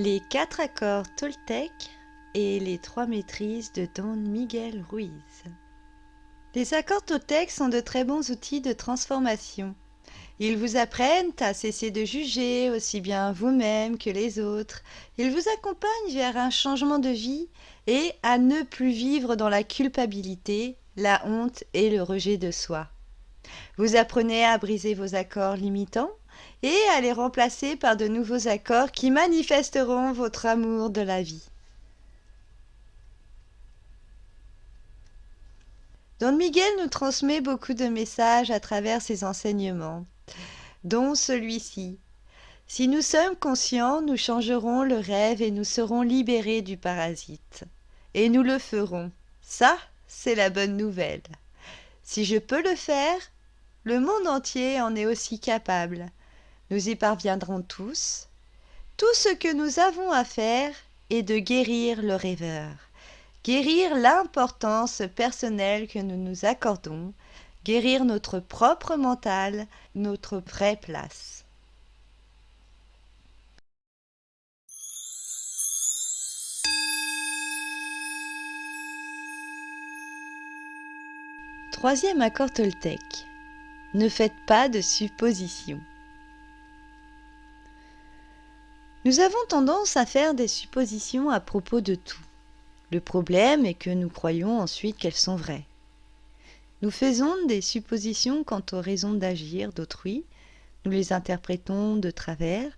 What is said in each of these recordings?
Les 4 accords Toltec et les 3 maîtrises de Don Miguel Ruiz. Les accords Toltec sont de très bons outils de transformation. Ils vous apprennent à cesser de juger aussi bien vous-même que les autres. Ils vous accompagnent vers un changement de vie et à ne plus vivre dans la culpabilité, la honte et le rejet de soi. Vous apprenez à briser vos accords limitants et à les remplacer par de nouveaux accords qui manifesteront votre amour de la vie. Don Miguel nous transmet beaucoup de messages à travers ses enseignements, dont celui-ci. Si nous sommes conscients, nous changerons le rêve et nous serons libérés du parasite. Et nous le ferons. Ça, c'est la bonne nouvelle. Si je peux le faire, le monde entier en est aussi capable. Nous y parviendrons tous. Tout ce que nous avons à faire est de guérir le rêveur. Guérir l'importance personnelle que nous nous accordons, guérir notre propre mental, notre vraie place. Troisième accord Toltec. Ne faites pas de suppositions. Nous avons tendance à faire des suppositions à propos de tout. Le problème est que nous croyons ensuite qu'elles sont vraies. Nous faisons des suppositions quant aux raisons d'agir d'autrui, nous les interprétons de travers,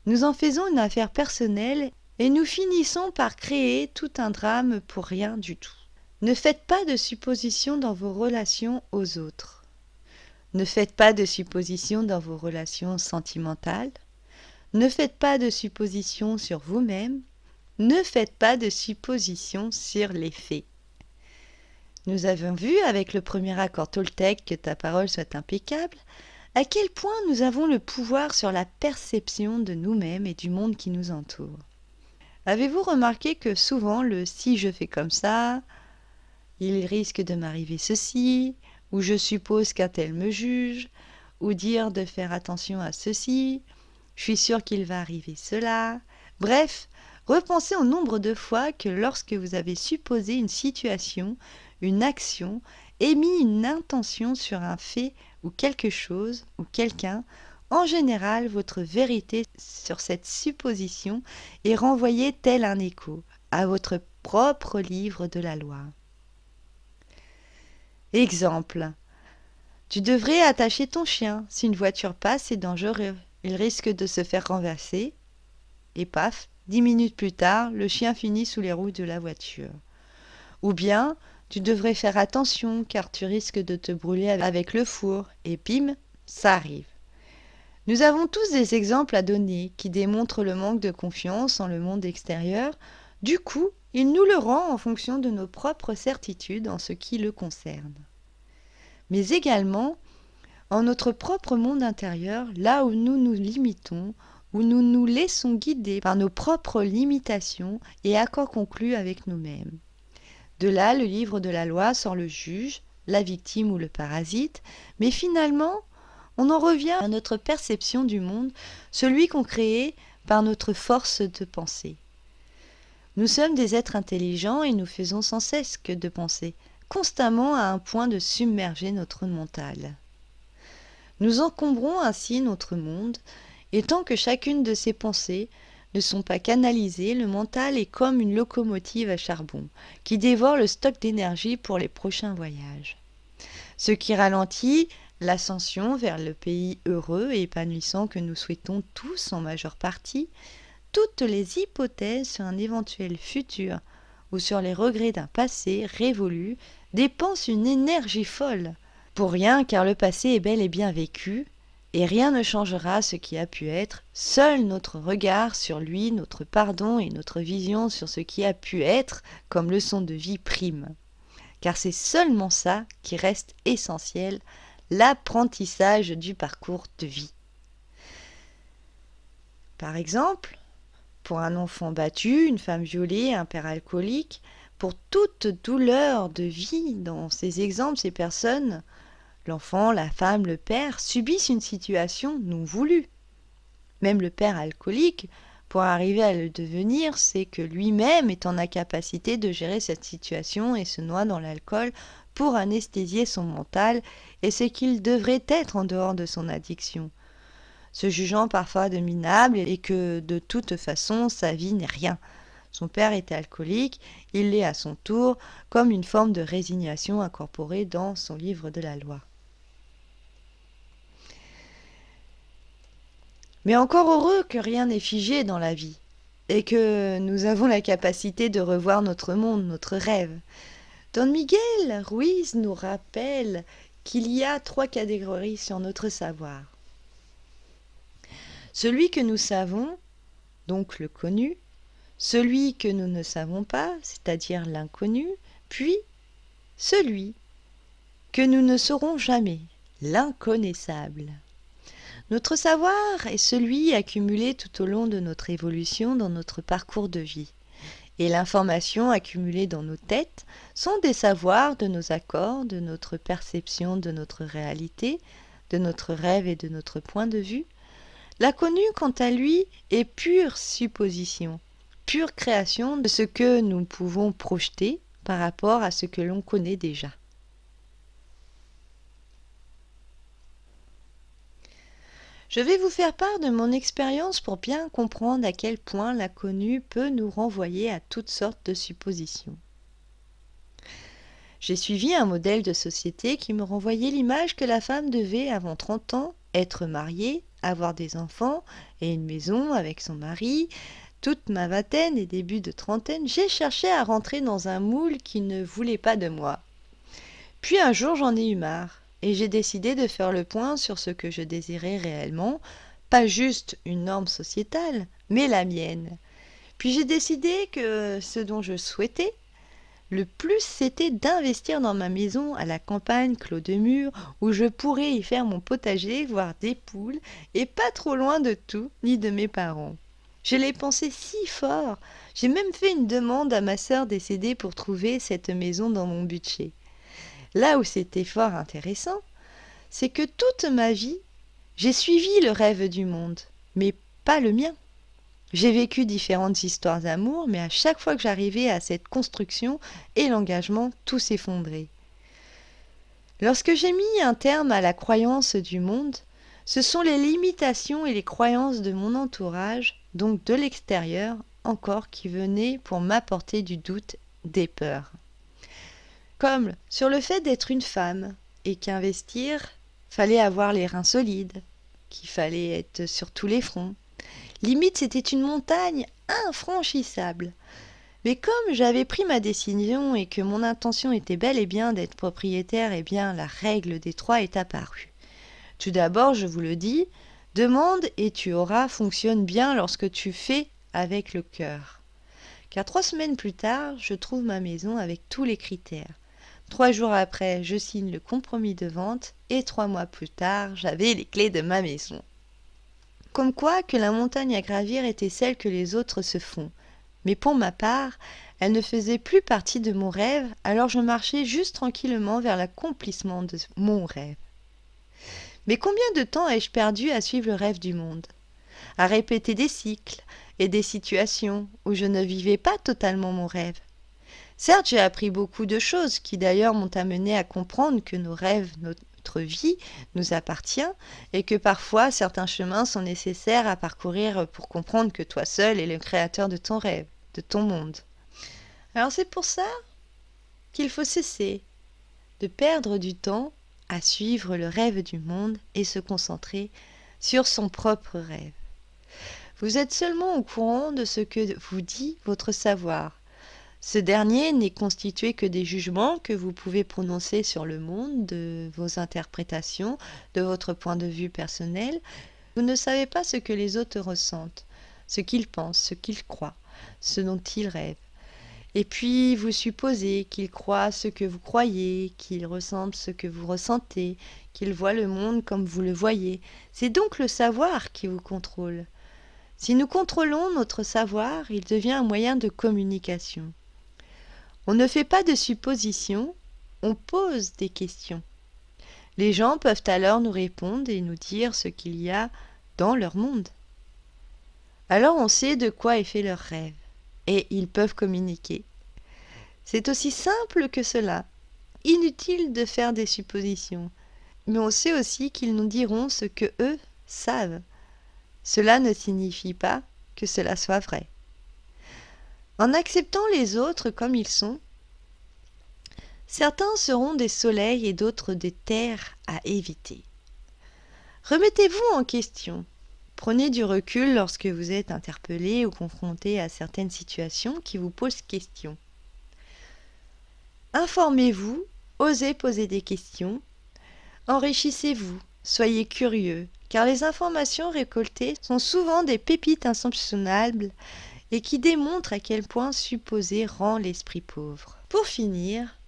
nous en faisons une affaire personnelle et nous finissons par créer tout un drame pour rien du tout. Ne faites pas de suppositions dans vos relations aux autres. Ne faites pas de suppositions dans vos relations sentimentales. Ne faites pas de suppositions sur vous-même. Ne faites pas de suppositions sur les faits. Nous avons vu avec le premier accord Toltec, que ta parole soit impeccable, à quel point nous avons le pouvoir sur la perception de nous-mêmes et du monde qui nous entoure. Avez-vous remarqué que souvent le « si je fais comme ça », il risque de m'arriver ceci, ou je suppose qu'un tel me juge, ou dire de faire attention à ceci, je suis sûr qu'il va arriver cela. Bref, repensez au nombre de fois que lorsque vous avez supposé une situation, une action, émis une intention sur un fait ou quelque chose ou quelqu'un, en général, votre vérité sur cette supposition est renvoyée tel un écho à votre propre livre de la loi. Exemple. Tu devrais attacher ton chien. Si une voiture passe, c'est dangereux. Il risque de se faire renverser. Et paf, 10 minutes plus tard, le chien finit sous les roues de la voiture. Ou bien, tu devrais faire attention car tu risques de te brûler avec le four. Et bim, ça arrive. Nous avons tous des exemples à donner qui démontrent le manque de confiance en le monde extérieur. Du coup, il nous le rend en fonction de nos propres certitudes en ce qui le concerne. Mais également en notre propre monde intérieur, là où nous nous limitons, où nous nous laissons guider par nos propres limitations et accords conclus avec nous-mêmes. De là, le livre de la loi sort le juge, la victime ou le parasite, mais finalement, on en revient à notre perception du monde, celui qu'on crée par notre force de pensée. Nous sommes des êtres intelligents et nous faisons sans cesse que de penser, constamment à un point de submerger notre mental. Nous encombrons ainsi notre monde, et tant que chacune de ces pensées ne sont pas canalisées, le mental est comme une locomotive à charbon, qui dévore le stock d'énergie pour les prochains voyages. Ce qui ralentit l'ascension vers le pays heureux et épanouissant que nous souhaitons tous en majeure partie, toutes les hypothèses sur un éventuel futur ou sur les regrets d'un passé révolu dépensent une énergie folle. Pour rien, car le passé est bel et bien vécu, et rien ne changera ce qui a pu être. Seul notre regard sur lui, notre pardon et notre vision sur ce qui a pu être comme leçon de vie prime. Car c'est seulement ça qui reste essentiel, l'apprentissage du parcours de vie. Par exemple, pour un enfant battu, une femme violée, un père alcoolique, pour toute douleur de vie dans ces exemples, ces personnes, l'enfant, la femme, le père, subissent une situation non voulue. Même le père alcoolique pour arriver à le devenir, c'est que lui-même est en incapacité de gérer cette situation et se noie dans l'alcool pour anesthésier son mental, et c'est qu'il devrait être en dehors de son addiction, se jugeant parfois de minable et que de toute façon sa vie n'est rien. Son père était alcoolique, il l'est à son tour, comme une forme de résignation incorporée dans son livre de la loi. Mais encore heureux que rien n'est figé dans la vie, et que nous avons la capacité de revoir notre monde, notre rêve. Don Miguel Ruiz nous rappelle qu'il y a 3 catégories sur notre savoir. Celui que nous savons, donc le connu, celui que nous ne savons pas, c'est-à-dire l'inconnu, puis celui que nous ne saurons jamais, l'inconnaissable. Notre savoir est celui accumulé tout au long de notre évolution dans notre parcours de vie. Et l'information accumulée dans nos têtes sont des savoirs de nos accords, de notre perception de notre réalité, de notre rêve et de notre point de vue. L'inconnu, quant à lui, est pure supposition, pure création de ce que nous pouvons projeter par rapport à ce que l'on connaît déjà. Je vais vous faire part de mon expérience pour bien comprendre à quel point l'inconnu peut nous renvoyer à toutes sortes de suppositions. J'ai suivi un modèle de société qui me renvoyait l'image que la femme devait, avant 30 ans, être mariée, avoir des enfants et une maison avec son mari. Toute ma vingtaine et début de trentaine, j'ai cherché à rentrer dans un moule qui ne voulait pas de moi. Puis un jour, j'en ai eu marre. Et j'ai décidé de faire le point sur ce que je désirais réellement, pas juste une norme sociétale, mais la mienne. Puis j'ai décidé que ce dont je souhaitais le plus, c'était d'investir dans ma maison à la campagne clos de murs, où je pourrais y faire mon potager, voir des poules, et pas trop loin de tout, ni de mes parents. Je l'ai pensé si fort, j'ai même fait une demande à ma sœur décédée pour trouver cette maison dans mon budget. Là où c'était fort intéressant, c'est que toute ma vie, j'ai suivi le rêve du monde, mais pas le mien. J'ai vécu différentes histoires d'amour, mais à chaque fois que j'arrivais à cette construction et l'engagement, tout s'effondrait. Lorsque j'ai mis un terme à la croyance du monde, ce sont les limitations et les croyances de mon entourage, donc de l'extérieur, encore qui venaient pour m'apporter du doute, des peurs. Comme sur le fait d'être une femme et qu'investir, fallait avoir les reins solides, qu'il fallait être sur tous les fronts. Limite, c'était une montagne infranchissable. Mais comme j'avais pris ma décision et que mon intention était bel et bien d'être propriétaire, eh bien la règle des 3 est apparue. Tout d'abord, je vous le dis, demande et tu auras fonctionne bien lorsque tu fais avec le cœur. Car 3 semaines plus tard, je trouve ma maison avec tous les critères. 3 jours après, je signe le compromis de vente et 3 mois plus tard, j'avais les clés de ma maison. Comme quoi que la montagne à gravir était celle que les autres se font. Mais pour ma part, elle ne faisait plus partie de mon rêve, alors je marchais juste tranquillement vers l'accomplissement de mon rêve. Mais combien de temps ai-je perdu à suivre le rêve du monde, à répéter des cycles et des situations où je ne vivais pas totalement mon rêve? Certes, j'ai appris beaucoup de choses qui d'ailleurs m'ont amené à comprendre que nos rêves, notre vie nous appartient et que parfois certains chemins sont nécessaires à parcourir pour comprendre que toi seul es le créateur de ton rêve, de ton monde. Alors c'est pour ça qu'il faut cesser de perdre du temps à suivre le rêve du monde et se concentrer sur son propre rêve. Vous êtes seulement au courant de ce que vous dit votre savoir. Ce dernier n'est constitué que des jugements que vous pouvez prononcer sur le monde, de vos interprétations, de votre point de vue personnel. Vous ne savez pas ce que les autres ressentent, ce qu'ils pensent, ce qu'ils croient, ce dont ils rêvent. Et puis vous supposez qu'ils croient ce que vous croyez, qu'ils ressentent ce que vous ressentez, qu'ils voient le monde comme vous le voyez. C'est donc le savoir qui vous contrôle. Si nous contrôlons notre savoir, il devient un moyen de communication. On ne fait pas de suppositions, on pose des questions. Les gens peuvent alors nous répondre et nous dire ce qu'il y a dans leur monde. Alors on sait de quoi est fait leur rêve, et ils peuvent communiquer. C'est aussi simple que cela. Inutile de faire des suppositions. Mais on sait aussi qu'ils nous diront ce que eux savent. Cela ne signifie pas que cela soit vrai. En acceptant les autres comme ils sont, certains seront des soleils et d'autres des terres à éviter. Remettez-vous en question. Prenez du recul lorsque vous êtes interpellé ou confronté à certaines situations qui vous posent question. Informez-vous, osez poser des questions, enrichissez-vous, soyez curieux, car les informations récoltées sont souvent des pépites insoupçonnables et qui démontrent à quel point supposer rend l'esprit pauvre. Pour finir,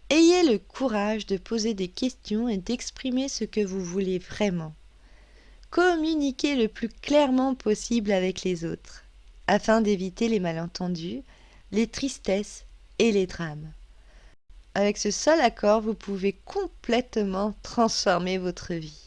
ayez le courage de poser des questions et d'exprimer ce que vous voulez vraiment. Communiquez le plus clairement possible avec les autres, afin d'éviter les malentendus, les tristesses et les drames. Avec ce seul accord, vous pouvez complètement transformer votre vie.